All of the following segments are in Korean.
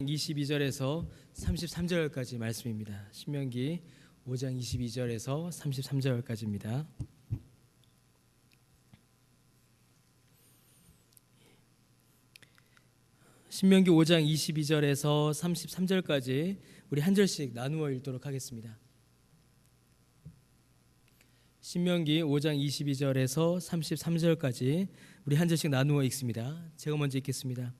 22절에서 33절까지 말씀입니다. 신명기 5장 22절에서 33절까지입니다. 신명기 5장 22절에서 33절까지 우리 한 절씩 나누어 읽도록 하겠습니다. 신명기 5장 22절에서 33절까지 우리 한 절씩 나누어 읽습니다. 제가 먼저 읽겠습니다.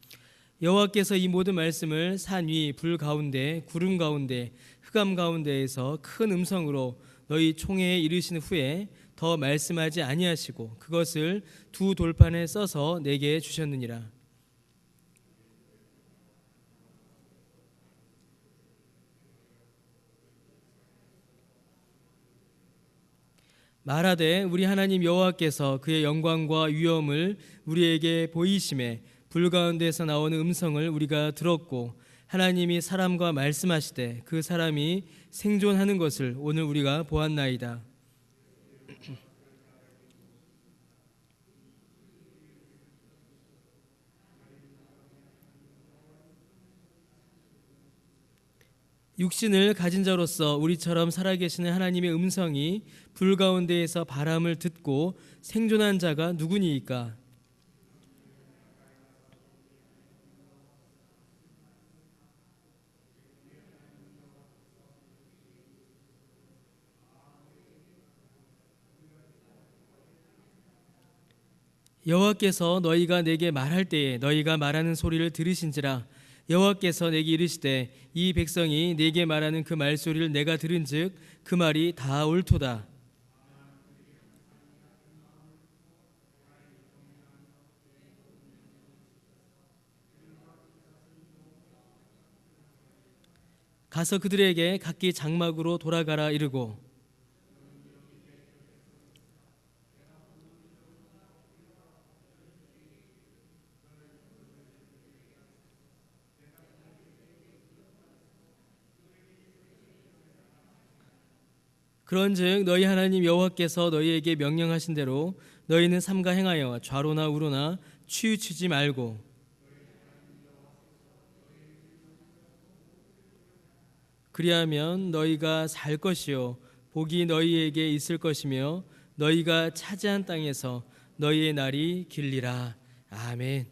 여호와께서 이 모든 말씀을 산 위, 불 가운데, 구름 가운데, 흑암 가운데에서 큰 음성으로 너희 총회에 이르신 후에 더 말씀하지 아니하시고 그것을 두 돌판에 써서 내게 주셨느니라. 말하되 우리 하나님 여호와께서 그의 영광과 위엄을 우리에게 보이심에 불 가운데서 나오는 음성을 우리가 들었고 하나님이 사람과 말씀하시되 그 사람이 생존하는 것을 오늘 우리가 보았나이다. 육신을 가진 자로서 우리처럼 살아계시는 하나님의 음성이 불 가운데에서 바람을 듣고 생존한 자가 누구니이까? 여호와께서 너희가 내게 말할 때에 너희가 말하는 소리를 들으신지라. 여호와께서 내게 이르시되 이 백성이 내게 말하는 그 말소리를 내가 들은즉 그 말이 다 옳도다. 가서 그들에게 각기 장막으로 돌아가라 이르고 그런즉 너희 하나님 여호와께서 너희에게 명령하신 대로 너희는 삼가 행하여 좌로나 우로나 치우치지 말고 그리하면 너희가 살 것이요 복이 너희에게 있을 것이며 너희가 차지한 땅에서 너희의 날이 길리라. 아멘.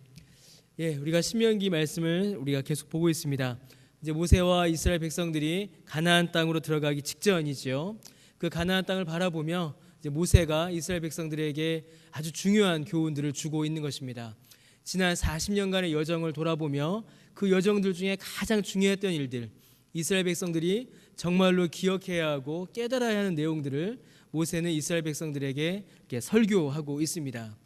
우리가 신명기 말씀을 우리가 계속 보고 있습니다. 이제 모세와 이스라엘 백성들이 가나안 땅으로 들어가기 직전이지요. 그 가나안 땅을 바라보며 이제 모세가 이스라엘 백성들에게 아주 중요한 교훈들을 주고 있는 것입니다. 지난 40년간의 여정을 돌아보며 그 여정들 중에 가장 중요했던 일들, 이스라엘 백성들이 정말로 기억해야 하고 깨달아야 하는 내용들을 모세는 이스라엘 백성들에게 이렇게 설교하고 있습니다.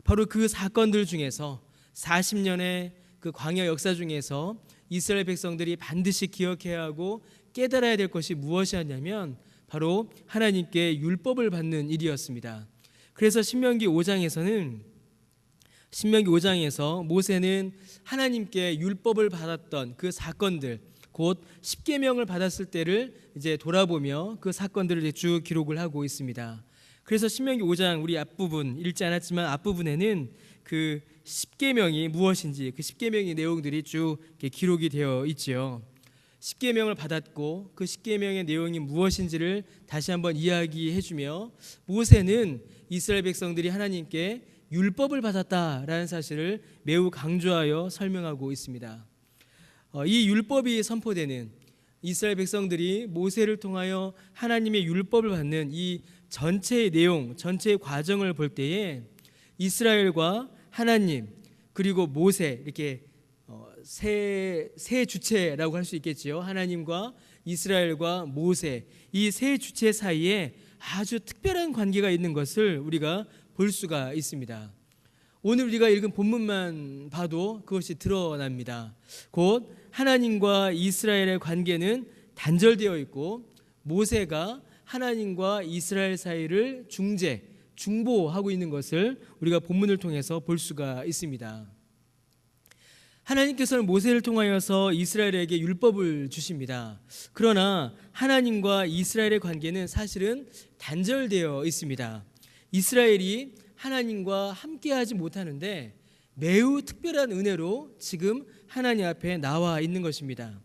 바로 그 사건들 중에서 40년의 그 광야 역사 중에서 이스라엘 백성들이 반드시 기억해야 하고 깨달아야 될 것이 무엇이었냐면 바로 하나님께 율법을 받는 일이었습니다. 그래서 신명기 5장에서 모세는 하나님께 율법을 받았던 그 사건들, 곧 십계명을 받았을 때를 이제 돌아보며 그 사건들을 쭉 기록을 하고 있습니다. 그래서 신명기 5장 우리 앞부분 읽지 않았지만 앞부분에는 그 십계명이 무엇인지 그 십계명의 내용들이 쭉 기록이 되어 있지요. 십계명을 받았고 그 십계명의 내용이 무엇인지를 다시 한번 이야기해주며 모세는 이스라엘 백성들이 하나님께 율법을 받았다라는 사실을 매우 강조하여 설명하고 있습니다. 이 율법이 선포되는 이스라엘 백성들이 모세를 통하여 하나님의 율법을 받는 이 전체의 내용, 전체의 과정을 볼 때에 이스라엘과 하나님 그리고 모세 이렇게 세 주체라고 할 수 있겠지요. 하나님과 이스라엘과 모세 이 세 주체 사이에 아주 특별한 관계가 있는 것을 우리가 볼 수가 있습니다. 오늘 우리가 읽은 본문만 봐도 그것이 드러납니다. 곧 하나님과 이스라엘의 관계는 단절되어 있고 모세가 하나님과 이스라엘 사이를 중보하고 있는 것을 우리가 본문을 통해서 볼 수가 있습니다. 하나님께서는 모세를 통하여서 이스라엘에게 율법을 주십니다. 그러나 하나님과 이스라엘의 관계는 사실은 단절되어 있습니다. 이스라엘이 하나님과 함께하지 못하는데 매우 특별한 은혜로 지금 하나님 앞에 나와 있는 것입니다.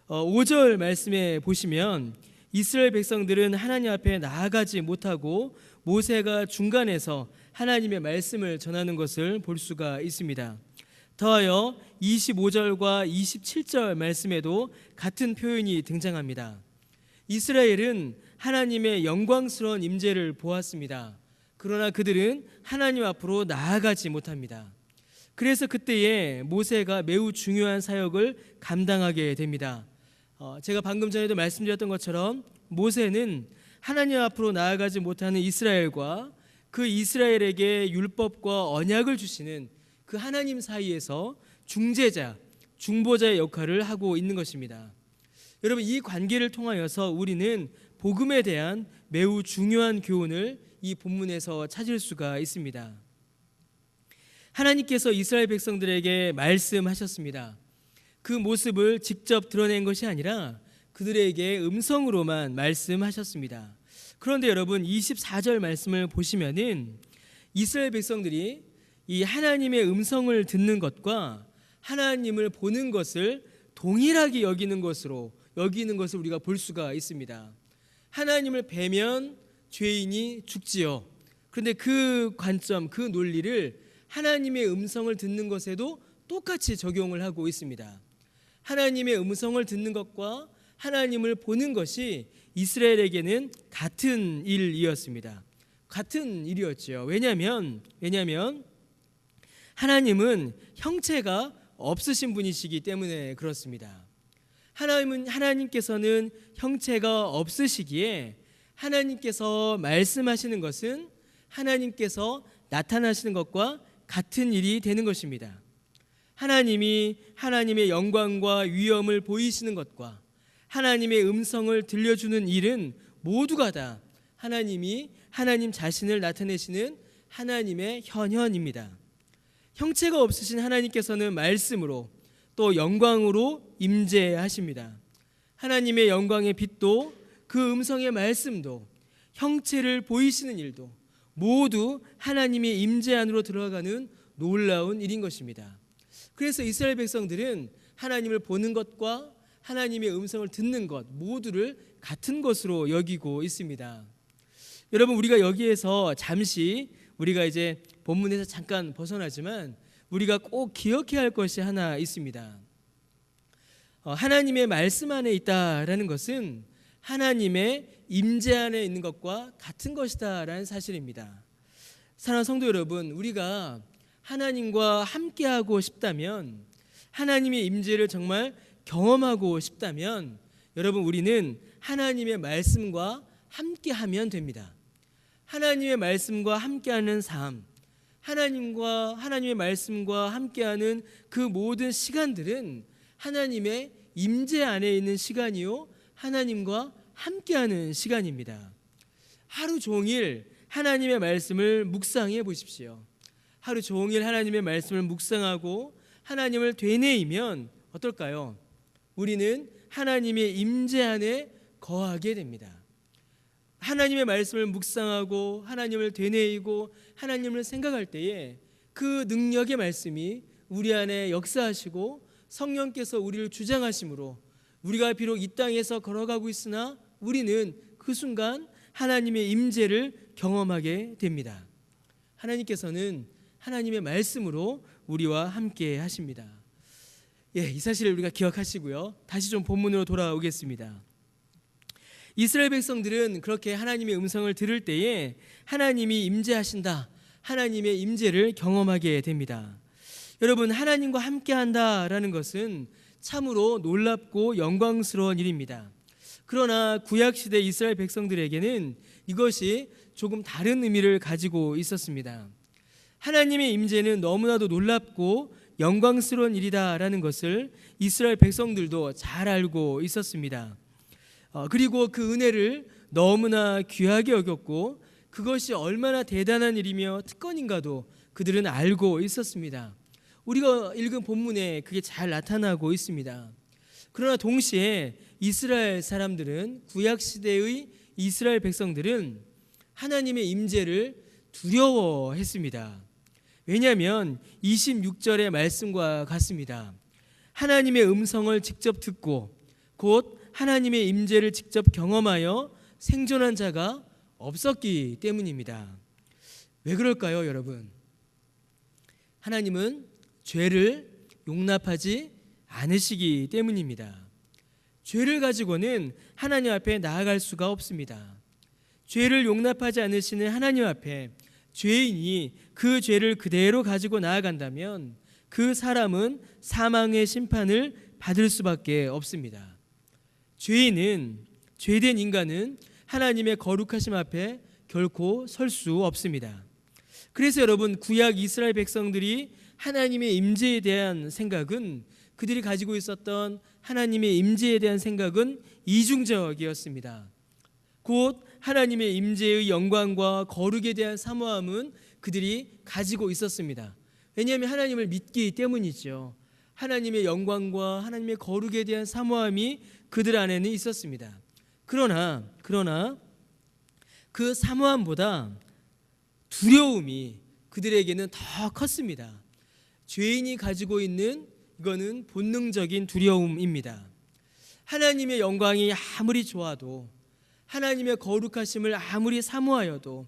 5절 말씀에 보시면 이스라엘 백성들은 하나님 앞에 나아가지 못하고 모세가 중간에서 하나님의 말씀을 전하는 것을 볼 수가 있습니다. 더하여 25절과 27절 말씀에도 같은 표현이 등장합니다. 이스라엘은 하나님의 영광스러운 임재를 보았습니다. 그러나 그들은 하나님 앞으로 나아가지 못합니다. 그래서 그때에 모세가 매우 중요한 사역을 감당하게 됩니다. 제가 방금 전에도 말씀드렸던 것처럼 모세는 하나님 앞으로 나아가지 못하는 이스라엘과 그 이스라엘에게 율법과 언약을 주시는 그 하나님 사이에서 중재자, 중보자의 역할을 하고 있는 것입니다. 여러분, 이 관계를 통하여서 우리는 복음에 대한 매우 중요한 교훈을 이 본문에서 찾을 수가 있습니다. 하나님께서 이스라엘 백성들에게 말씀하셨습니다. 그 모습을 직접 드러낸 것이 아니라 그들에게 음성으로만 말씀하셨습니다. 그런데 여러분, 24절 말씀을 보시면은 이스라엘 백성들이 이 하나님의 음성을 듣는 것과 하나님을 보는 것을 동일하게 여기는 것을 우리가 볼 수가 있습니다. 하나님을 뵈면 죄인이 죽지요. 그런데 그 관점, 그 논리를 하나님의 음성을 듣는 것에도 똑같이 적용을 하고 있습니다. 하나님의 음성을 듣는 것과 하나님을 보는 것이 이스라엘에게는 같은 일이었습니다. 같은 일이었죠. 왜냐하면 하나님은 형체가 없으신 분이시기 때문에 그렇습니다. 하나님께서는 형체가 없으시기에 하나님께서 말씀하시는 것은 하나님께서 나타나시는 것과 같은 일이 되는 것입니다. 하나님이 하나님의 영광과 위엄을 보이시는 것과 하나님의 음성을 들려주는 일은 모두가 다 하나님이 하나님 자신을 나타내시는 하나님의 현현입니다. 형체가 없으신 하나님께서는 말씀으로 또 영광으로 임재하십니다. 하나님의 영광의 빛도 그 음성의 말씀도 형체를 보이시는 일도 모두 하나님의 임재 안으로 들어가는 놀라운 일인 것입니다. 그래서 이스라엘 백성들은 하나님을 보는 것과 하나님의 음성을 듣는 것 모두를 같은 것으로 여기고 있습니다. 여러분, 우리가 여기에서 잠시 우리가 이제 본문에서 잠깐 벗어나지만 우리가 꼭 기억해야 할 것이 하나 있습니다. 하나님의 말씀 안에 있다라는 것은 하나님의 임재 안에 있는 것과 같은 것이다라는 사실입니다. 사랑하는 성도 여러분, 우리가 하나님과 함께하고 싶다면, 하나님의 임재를 정말 경험하고 싶다면, 여러분, 우리는 하나님의 말씀과 함께하면 됩니다. 하나님의 말씀과 함께하는 삶, 하나님의 말씀과 함께하는 그 모든 시간들은 하나님의 임재 안에 있는 시간이요, 하나님과 함께하는 시간입니다. 하루 종일 하나님의 말씀을 묵상해 보십시오. 하루 종일 하나님의 말씀을 묵상하고 하나님을 되뇌이면 어떨까요? 우리는 하나님의 임재 안에 거하게 됩니다. 하나님의 말씀을 묵상하고 하나님을 되뇌이고 하나님을 생각할 때에 그 능력의 말씀이 우리 안에 역사하시고 성령께서 우리를 주장하심으로 우리가 비록 이 땅에서 걸어가고 있으나 우리는 그 순간 하나님의 임재를 경험하게 됩니다. 하나님께서는 하나님의 말씀으로 우리와 함께 하십니다. 이 사실을 우리가 기억하시고요. 다시 좀 본문으로 돌아오겠습니다. 이스라엘 백성들은 그렇게 하나님의 음성을 들을 때에 하나님이 임재하신다, 하나님의 임재를 경험하게 됩니다. 여러분, 하나님과 함께한다라는 것은 참으로 놀랍고 영광스러운 일입니다. 그러나 구약시대 이스라엘 백성들에게는 이것이 조금 다른 의미를 가지고 있었습니다. 하나님의 임재는 너무나도 놀랍고 영광스러운 일이다라는 것을 이스라엘 백성들도 잘 알고 있었습니다. 그리고 그 은혜를 너무나 귀하게 여겼고 그것이 얼마나 대단한 일이며 특권인가도 그들은 알고 있었습니다. 우리가 읽은 본문에 그게 잘 나타나고 있습니다. 그러나 동시에 이스라엘 사람들은, 구약시대의 이스라엘 백성들은 하나님의 임재를 두려워했습니다. 왜냐하면 26절의 말씀과 같습니다. 하나님의 음성을 직접 듣고 곧 하나님의 임재를 직접 경험하여 생존한 자가 없었기 때문입니다. 왜 그럴까요, 여러분? 하나님은 죄를 용납하지 않으시기 때문입니다. 죄를 가지고는 하나님 앞에 나아갈 수가 없습니다. 죄를 용납하지 않으시는 하나님 앞에 죄인이 그 죄를 그대로 가지고 나아간다면 그 사람은 사망의 심판을 받을 수밖에 없습니다. 죄된 인간은 하나님의 거룩하심 앞에 결코 설 수 없습니다. 그래서 여러분, 구약 이스라엘 백성들이 하나님의 임재에 대한 생각은, 그들이 가지고 있었던 하나님의 임재에 대한 생각은 이중적이었습니다. 곧 하나님의 임재의 영광과 거룩에 대한 사모함은 그들이 가지고 있었습니다. 왜냐하면 하나님을 믿기 때문이죠. 하나님의 영광과 하나님의 거룩에 대한 사모함이 그들 안에는 있었습니다. 그러나 그 사모함보다 두려움이 그들에게는 더 컸습니다. 죄인이 가지고 있는 이거는 본능적인 두려움입니다. 하나님의 영광이 아무리 좋아도, 하나님의 거룩하심을 아무리 사모하여도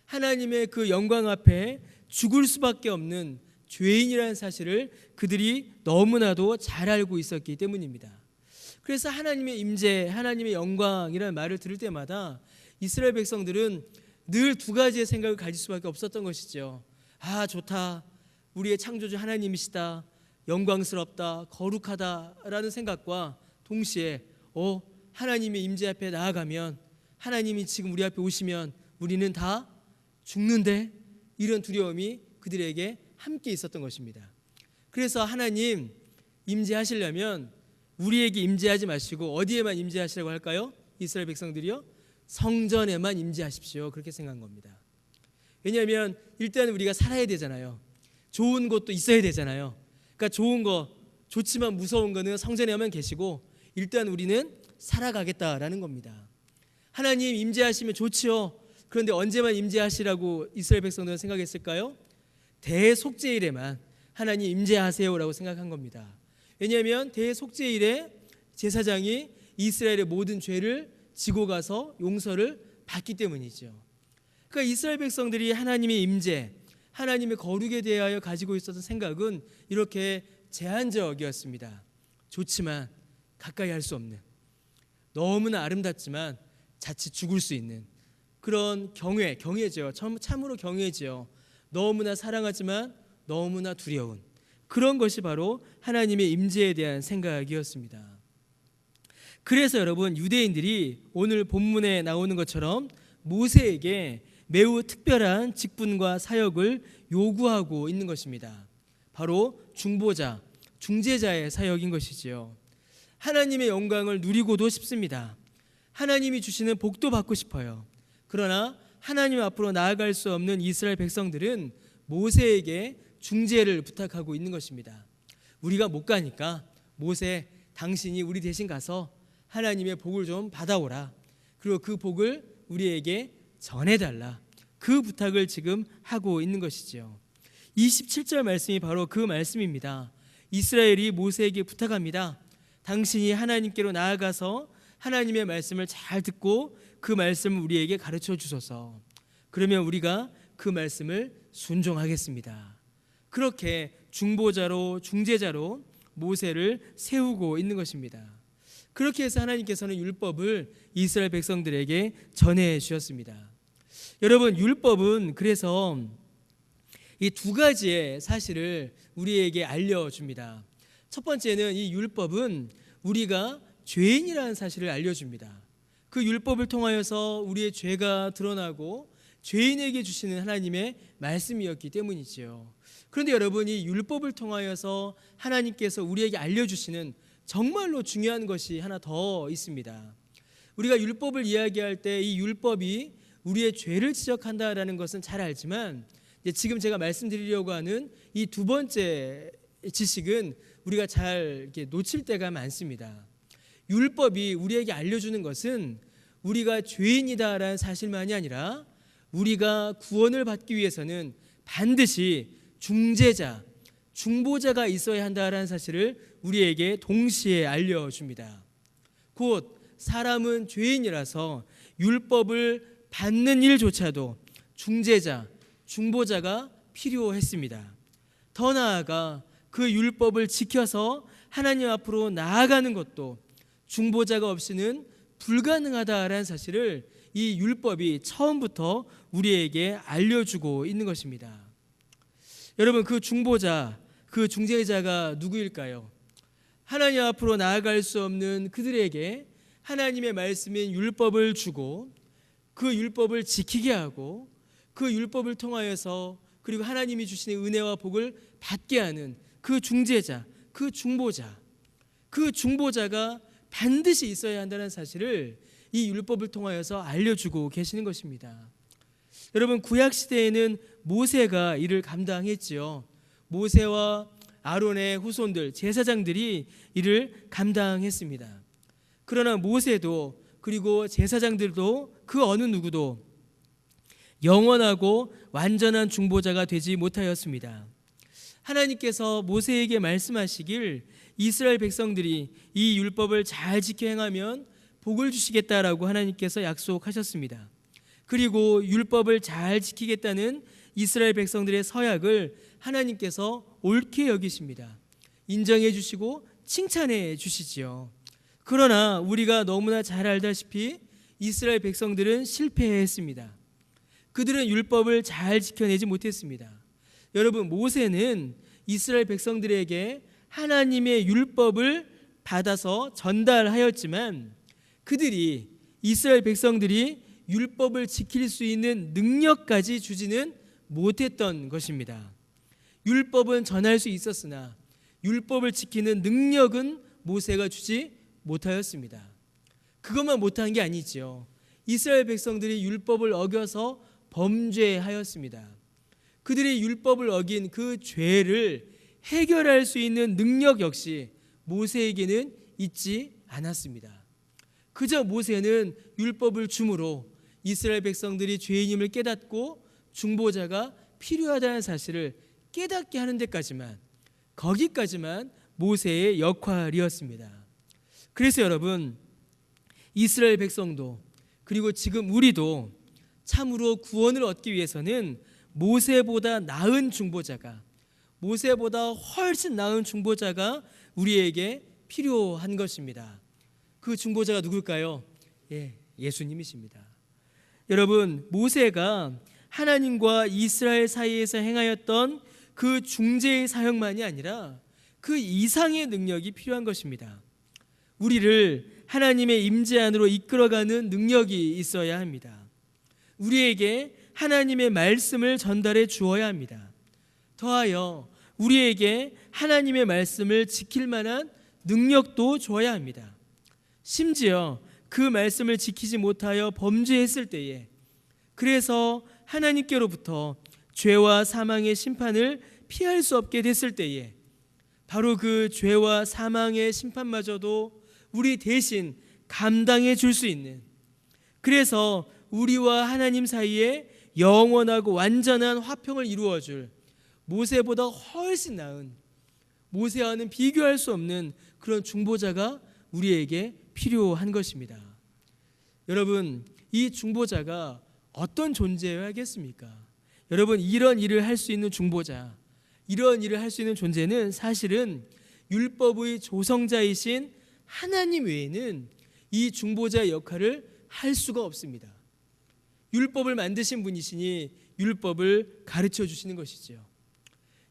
하나님의 그 영광 앞에 죽을 수밖에 없는 죄인이라는 사실을 그들이 너무나도 잘 알고 있었기 때문입니다. 그래서 하나님의 임재, 하나님의 영광이라는 말을 들을 때마다 이스라엘 백성들은 늘 두 가지의 생각을 가질 수밖에 없었던 것이죠. 아, 좋다, 우리의 창조주 하나님이시다, 영광스럽다, 거룩하다라는 생각과 동시에 하나님의 임재 앞에 나아가면, 하나님이 지금 우리 앞에 오시면 우리는 다 죽는데, 이런 두려움이 그들에게 함께 있었던 것입니다. 그래서 하나님 임재하시려면 우리에게 임재하지 마시고 어디에만 임재하시라고 할까요? 이스라엘 백성들이요, 성전에만 임재하십시오, 그렇게 생각한 겁니다. 왜냐하면 일단 우리가 살아야 되잖아요. 좋은 곳도 있어야 되잖아요. 그러니까 좋은 거, 좋지만 무서운 거는 성전에만 계시고 일단 우리는 살아가겠다라는 겁니다. 하나님 임재하시면 좋지요. 그런데 언제만 임재하시라고 이스라엘 백성들은 생각했을까요? 대속죄일에만 하나님 임재하세요라고 생각한 겁니다. 왜냐하면 대속죄일에 제사장이 이스라엘의 모든 죄를 지고 가서 용서를 받기 때문이죠. 그러니까 이스라엘 백성들이 하나님의 임재, 하나님의 거룩에 대하여 가지고 있었던 생각은 이렇게 제한적이었습니다. 좋지만 가까이 할 수 없는, 너무나 아름답지만 자칫 죽을 수 있는 그런 경외죠. 참으로 경외죠. 너무나 사랑하지만 너무나 두려운 그런 것이 바로 하나님의 임재에 대한 생각이었습니다. 그래서 여러분, 유대인들이 오늘 본문에 나오는 것처럼 모세에게 매우 특별한 직분과 사역을 요구하고 있는 것입니다. 바로 중보자, 중재자의 사역인 것이지요. 하나님의 영광을 누리고도 싶습니다. 하나님이 주시는 복도 받고 싶어요. 그러나 하나님 앞으로 나아갈 수 없는 이스라엘 백성들은 모세에게 중재를 부탁하고 있는 것입니다. 우리가 못 가니까 모세, 당신이 우리 대신 가서 하나님의 복을 좀 받아오라. 그리고 그 복을 우리에게 전해달라. 그 부탁을 지금 하고 있는 것이지요. 27절 말씀이 바로 그 말씀입니다. 이스라엘이 모세에게 부탁합니다. 당신이 하나님께로 나아가서 하나님의 말씀을 잘 듣고 그 말씀을 우리에게 가르쳐 주소서. 그러면 우리가 그 말씀을 순종하겠습니다. 그렇게 중보자로, 중재자로 모세를 세우고 있는 것입니다. 그렇게 해서 하나님께서는 율법을 이스라엘 백성들에게 전해 주셨습니다. 여러분, 율법은 그래서 이 두 가지의 사실을 우리에게 알려줍니다. 첫 번째는 이 율법은 우리가 죄인이라는 사실을 알려줍니다. 그 율법을 통하여서 우리의 죄가 드러나고 죄인에게 주시는 하나님의 말씀이었기 때문이지요. 그런데 여러분, 이 율법을 통하여서 하나님께서 우리에게 알려주시는 정말로 중요한 것이 하나 더 있습니다. 우리가 율법을 이야기할 때 이 율법이 우리의 죄를 지적한다라는 것은 잘 알지만, 지금 제가 말씀드리려고 하는 이 두 번째 지식은 우리가 잘 이렇게 놓칠 때가 많습니다. 율법이 우리에게 알려주는 것은 우리가 죄인이다라는 사실만이 아니라 우리가 구원을 받기 위해서는 반드시 중재자, 중보자가 있어야 한다라는 사실을 우리에게 동시에 알려줍니다. 곧 사람은 죄인이라서 율법을 받는 일조차도 중재자, 중보자가 필요했습니다. 더 나아가 그 율법을 지켜서 하나님 앞으로 나아가는 것도 중보자가 없이는 불가능하다라는 사실을 이 율법이 처음부터 우리에게 알려주고 있는 것입니다. 여러분, 그 중보자, 그 중재자가 누구일까요? 하나님 앞으로 나아갈 수 없는 그들에게 하나님의 말씀인 율법을 주고 그 율법을 지키게 하고 그 율법을 통하여서 그리고 하나님이 주시는 은혜와 복을 받게 하는 그 중재자, 그 중보자, 그 중보자가 반드시 있어야 한다는 사실을 이 율법을 통하여서 알려주고 계시는 것입니다. 여러분, 구약시대에는 모세가 이를 감당했지요. 모세와 아론의 후손들, 제사장들이 이를 감당했습니다. 그러나 모세도 그리고 제사장들도 그 어느 누구도 영원하고 완전한 중보자가 되지 못하였습니다. 하나님께서 모세에게 말씀하시길 이스라엘 백성들이 이 율법을 잘 지켜 행하면 복을 주시겠다라고 하나님께서 약속하셨습니다. 그리고 율법을 잘 지키겠다는 이스라엘 백성들의 서약을 하나님께서 옳게 여기십니다. 인정해 주시고 칭찬해 주시지요. 그러나 우리가 너무나 잘 알다시피 이스라엘 백성들은 실패했습니다. 그들은 율법을 잘 지켜내지 못했습니다. 여러분, 모세는 이스라엘 백성들에게 하나님의 율법을 받아서 전달하였지만 그들이 이스라엘 백성들이 율법을 지킬 수 있는 능력까지 주지는 못했던 것입니다. 율법은 전할 수 있었으나 율법을 지키는 능력은 모세가 주지 못하였습니다. 그것만 못한 게 아니지요. 이스라엘 백성들이 율법을 어겨서 범죄하였습니다. 그들이 율법을 어긴 그 죄를 해결할 수 있는 능력 역시 모세에게는 있지 않았습니다. 그저 모세는 율법을 줌으로 이스라엘 백성들이 죄인임을 깨닫고 중보자가 필요하다는 사실을 깨닫게 하는 데까지만, 거기까지만 모세의 역할이었습니다. 그래서 여러분, 이스라엘 백성도 그리고 지금 우리도 참으로 구원을 얻기 위해서는 모세보다 나은 중보자가, 모세보다 훨씬 나은 중보자가 우리에게 필요한 것입니다. 그 중보자가 누굴까요? 예수님이십니다. 여러분, 모세가 하나님과 이스라엘 사이에서 행하였던 그 중재의 사역만이 아니라 그 이상의 능력이 필요한 것입니다. 우리를 하나님의 임재 안으로 이끌어가는 능력이 있어야 합니다. 우리에게 하나님의 말씀을 전달해 주어야 합니다. 더하여 우리에게 하나님의 말씀을 지킬 만한 능력도 줘야 합니다. 심지어 그 말씀을 지키지 못하여 범죄했을 때에, 그래서 하나님께로부터 죄와 사망의 심판을 피할 수 없게 됐을 때에 바로 그 죄와 사망의 심판마저도 우리 대신 감당해 줄 수 있는, 그래서 우리와 하나님 사이에 영원하고 완전한 화평을 이루어 줄 모세보다 훨씬 나은, 모세와는 비교할 수 없는 그런 중보자가 우리에게 필요한 것입니다. 여러분, 이 중보자가 어떤 존재여야겠습니까? 여러분, 이런 일을 할 수 있는 중보자, 이런 일을 할 수 있는 존재는 사실은 율법의 조성자이신 하나님 외에는 이 중보자의 역할을 할 수가 없습니다. 율법을 만드신 분이시니 율법을 가르쳐 주시는 것이죠.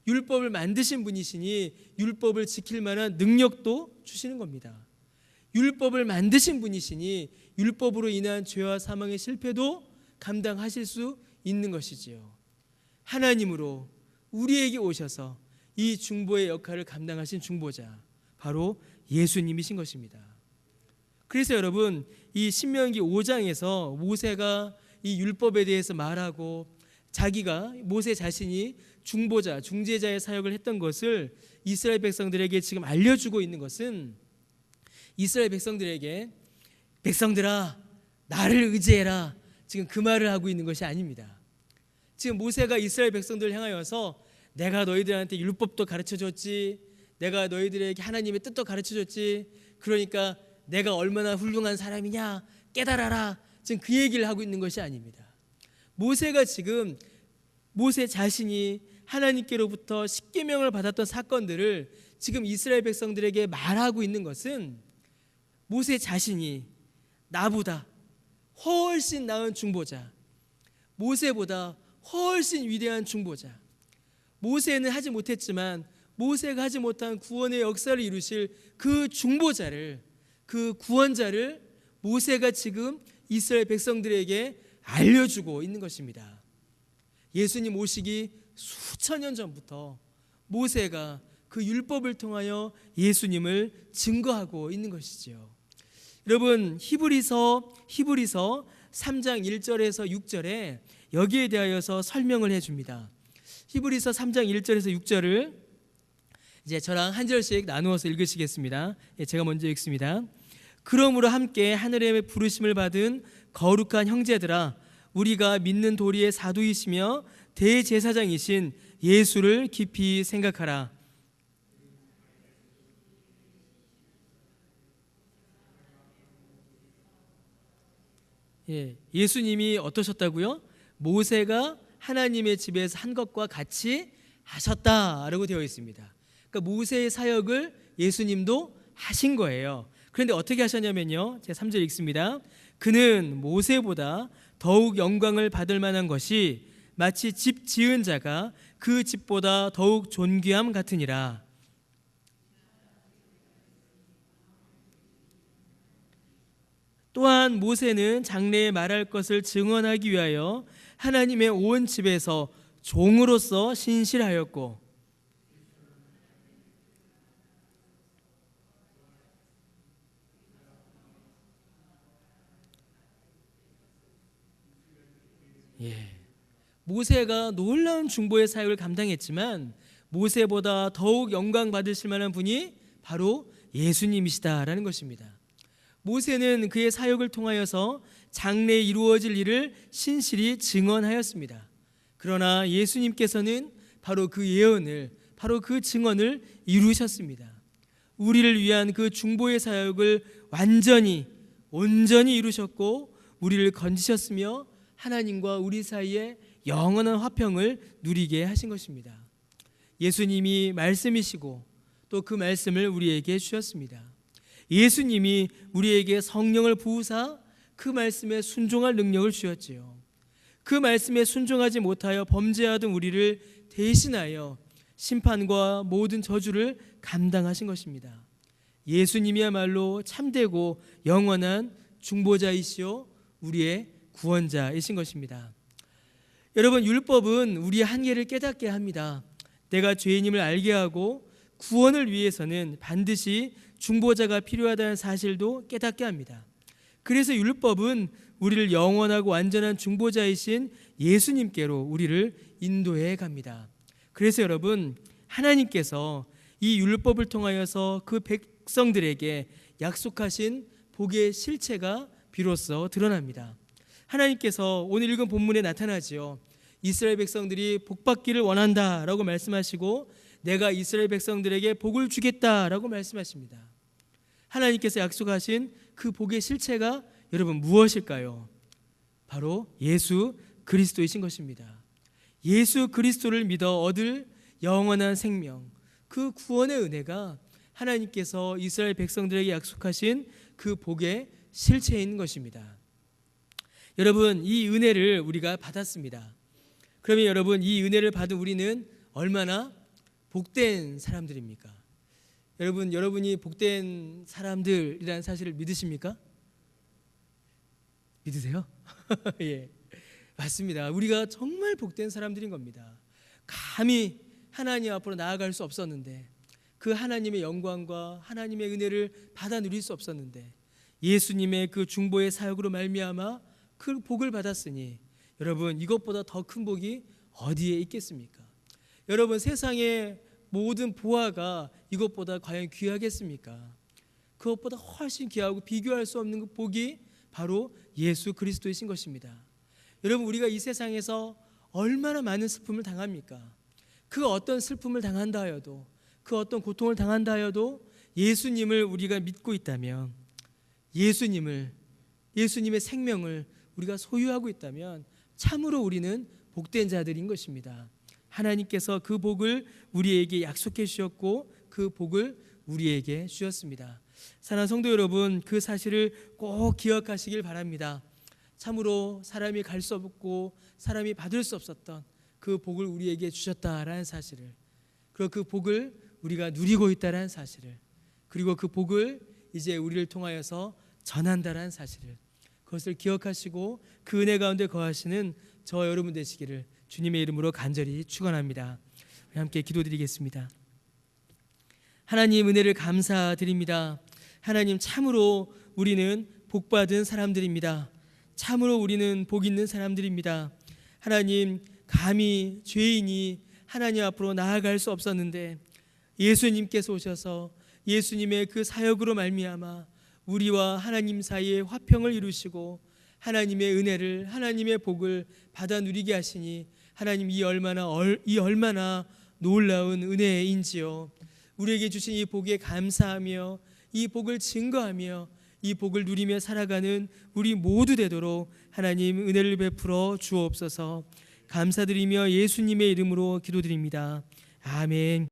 율법을 만드신 분이시니 율법을 지킬 만한 능력도 주시는 겁니다. 율법을 만드신 분이시니 율법으로 인한 죄와 사망의 실패도 감당하실 수 있는 것이지요. 하나님으로 우리에게 오셔서 이 중보의 역할을 감당하신 중보자, 바로 예수님이신 것입니다. 그래서 여러분, 이 신명기 5장에서 모세가 이 율법에 대해서 말하고 자기가, 모세 자신이 중보자, 중재자의 사역을 했던 것을 이스라엘 백성들에게 지금 알려주고 있는 것은, 이스라엘 백성들에게 백성들아 나를 의지해라, 지금 그 말을 하고 있는 것이 아닙니다. 지금 모세가 이스라엘 백성들을 향하여서 내가 너희들한테 율법도 가르쳐줬지, 내가 너희들에게 하나님의 뜻도 가르쳐줬지. 그러니까 내가 얼마나 훌륭한 사람이냐 깨달아라. 지금 그 얘기를 하고 있는 것이 아닙니다. 모세가 지금 모세 자신이 하나님께로부터 십계명을 받았던 사건들을 지금 이스라엘 백성들에게 말하고 있는 것은 모세 자신이 나보다 훨씬 나은 중보자, 모세보다 훨씬 위대한 중보자, 모세는 하지 못했지만 모세가 하지 못한 구원의 역사를 이루실 그 중보자를, 그 구원자를 모세가 지금 이스라엘 백성들에게 알려주고 있는 것입니다. 예수님 오시기 수천 년 전부터 모세가 그 율법을 통하여 예수님을 증거하고 있는 것이지요. 여러분, 히브리서 3장 1절에서 6절에 여기에 대하여서 설명을 해줍니다. 히브리서 3장 1절에서 6절을 이제 저랑 한 절씩 나누어서 읽으시겠습니다. 제가 먼저 읽습니다. 그러므로 함께 하늘의 부르심을 받은 거룩한 형제들아, 우리가 믿는 도리의 사도이시며 대제사장이신 예수를 깊이 생각하라. 예수님이 어떠셨다고요? 모세가 하나님의 집에서 한 것과 같이 하셨다라고 되어 있습니다. 그러니까 모세의 사역을 예수님도 하신 거예요. 그런데 어떻게 하셨냐면요, 제가 3절 읽습니다. 그는 모세보다 더욱 영광을 받을 만한 것이 마치 집 지은 자가 그 집보다 더욱 존귀함 같으니라. 또한 모세는 장래에 말할 것을 증언하기 위하여 하나님의 온 집에서 종으로서 신실하였고, 모세가 놀라운 중보의 사역을 감당했지만 모세보다 더욱 영광 받으실 만한 분이 바로 예수님이시다라는 것입니다. 모세는 그의 사역을 통하여서 장래에 이루어질 일을 신실히 증언하였습니다. 그러나 예수님께서는 바로 그 예언을, 바로 그 증언을 이루셨습니다. 우리를 위한 그 중보의 사역을 온전히 이루셨고 우리를 건지셨으며 하나님과 우리 사이에 영원한 화평을 누리게 하신 것입니다. 예수님이 말씀이시고 또 그 말씀을 우리에게 주셨습니다. 예수님이 우리에게 성령을 부으사 그 말씀에 순종할 능력을 주셨지요. 그 말씀에 순종하지 못하여 범죄하던 우리를 대신하여 심판과 모든 저주를 감당하신 것입니다. 예수님이야말로 참되고 영원한 중보자이시오 우리의 구원자이신 것입니다. 여러분, 율법은 우리의 한계를 깨닫게 합니다. 내가 죄인임을 알게 하고 구원을 위해서는 반드시 중보자가 필요하다는 사실도 깨닫게 합니다. 그래서 율법은 우리를 영원하고 완전한 중보자이신 예수님께로 우리를 인도해 갑니다. 그래서 여러분, 하나님께서 이 율법을 통하여서 그 백성들에게 약속하신 복의 실체가 비로소 드러납니다. 하나님께서 오늘 읽은 본문에 나타나지요. 이스라엘 백성들이 복받기를 원한다라고 말씀하시고 내가 이스라엘 백성들에게 복을 주겠다라고 말씀하십니다. 하나님께서 약속하신 그 복의 실체가 여러분 무엇일까요? 바로 예수 그리스도이신 것입니다. 예수 그리스도를 믿어 얻을 영원한 생명, 그 구원의 은혜가 하나님께서 이스라엘 백성들에게 약속하신 그 복의 실체인 것입니다. 여러분, 이 은혜를 우리가 받았습니다. 그러면 여러분, 이 은혜를 받은 우리는 얼마나 복된 사람들입니까? 여러분, 여러분이 복된 사람들이라는 사실을 믿으십니까? 믿으세요? 예, 맞습니다. 우리가 정말 복된 사람들인 겁니다. 감히 하나님 앞으로 나아갈 수 없었는데, 그 하나님의 영광과 하나님의 은혜를 받아 누릴 수 없었는데 예수님의 그 중보의 사역으로 말미암아 그 복을 받았으니 여러분, 이것보다 더 큰 복이 어디에 있겠습니까? 여러분, 세상의 모든 보화가 이것보다 과연 귀하겠습니까? 그것보다 훨씬 귀하고 비교할 수 없는 그 복이 바로 예수 그리스도이신 것입니다. 여러분, 우리가 이 세상에서 얼마나 많은 슬픔을 당합니까? 그 어떤 슬픔을 당한다 하여도, 그 어떤 고통을 당한다 하여도 예수님을 우리가 믿고 있다면, 예수님의 생명을 우리가 소유하고 있다면 참으로 우리는 복된 자들인 것입니다. 하나님께서 그 복을 우리에게 약속해 주셨고 그 복을 우리에게 주셨습니다. 사랑하는 성도 여러분, 그 사실을 꼭 기억하시길 바랍니다. 참으로 사람이 갈 수 없고 사람이 받을 수 없었던 그 복을 우리에게 주셨다라는 사실을, 그리고 그 복을 우리가 누리고 있다라는 사실을, 그리고 그 복을 이제 우리를 통하여서 전한다라는 사실을, 그것을 기억하시고 그 은혜 가운데 거하시는 저 여러분 되시기를 주님의 이름으로 간절히 축원합니다. 함께 기도드리겠습니다. 하나님, 은혜를 감사드립니다. 하나님, 참으로 우리는 복받은 사람들입니다. 참으로 우리는 복 있는 사람들입니다. 하나님, 감히 죄인이 하나님 앞으로 나아갈 수 없었는데 예수님께서 오셔서 예수님의 그 사역으로 말미암아 우리와 하나님 사이에 화평을 이루시고 하나님의 은혜를, 하나님의 복을 받아 누리게 하시니 하나님, 이 얼마나 놀라운 은혜인지요. 우리에게 주신 이 복에 감사하며 이 복을 증거하며 이 복을 누리며 살아가는 우리 모두 되도록 하나님 은혜를 베풀어 주옵소서. 감사드리며 예수님의 이름으로 기도드립니다. 아멘.